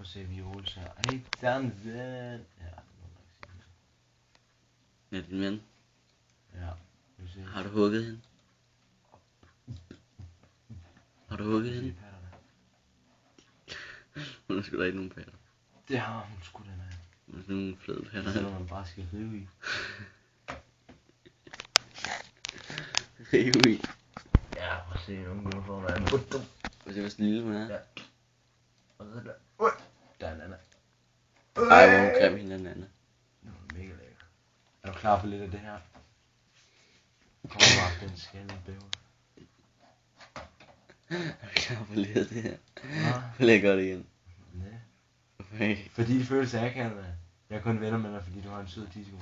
Og se Viols her. Hey, den. Ja, Ja, din ven. Ja, vi ser. Har du hugget hende? Har du hugget hende? Hun har sgu da ikke nogen patter. Det har hun sgu da, nej. Hun har sådan nogle flade patter. Det er man bare skal rive i. Rive i. Ja, prøv at se, nogen begynder for at være en buddum. Prøv at se, hvor snille hun er. Ja. Og så der. Der er en anden. Ej, hvor hun grim hende den anden. Det var mega lækker. Er du klar på lidt af det her? Kommer bare den skalle bæver. Er du klar på lidt af det her? Ja. Læg godt igen. Nej. Okay. Fordi det føles akavet. Jeg er kun venner med dig, fordi du har en sød disco.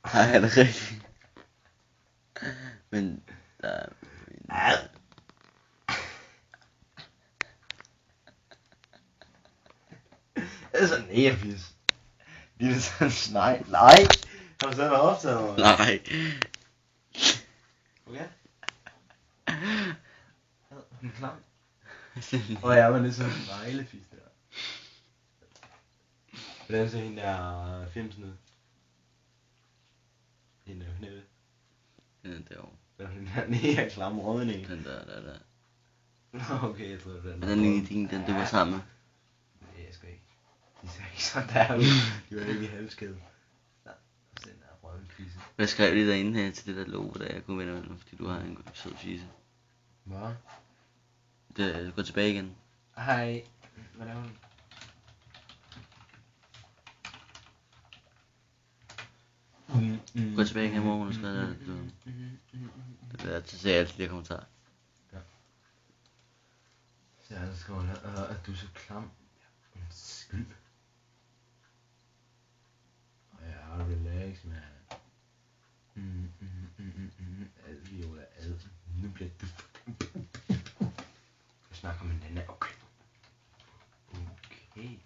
Ej, er det rigtigt? Men der er... Det er sådan ægefis. Det er sådan, nej. Har du selv optaget mig? Nej. Okay. Hun er klam. Ja, men det er sådan en neglefis der. Hvordan ser hende der filmsen ud? Hende der knæppe. Den er derovre. Den der nære klamme rådning. Den der. Nå, okay, jeg troede den. Den lille ting, den du var sammen med. Nej, jeg skal ikke. De ser ikke sådan der ud. De var ikke i halvskade. Nej, den der røvfisse. Hvad skrev de derinde her til det der logo, der jeg kunne vende med, fordi du har en sød fisse? Hvad? Det går tilbage igen. Hej. Hvad laver du? Gå tilbage igen, hvor hun har skrevet det. Det er til at se altid de her kommentarer. Ja. Så jeg skriver her, at du er så klam. Skyld. Og jeg er relax, man. Ad, Viola, ad. Nu bliver du fucking... Jeg snakker med en anden. Okay. Okay.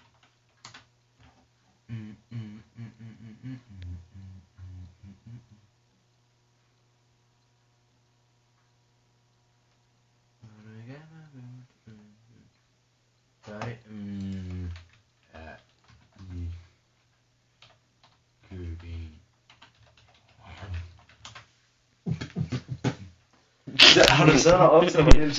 Jeg er i Købing. Har du så optaget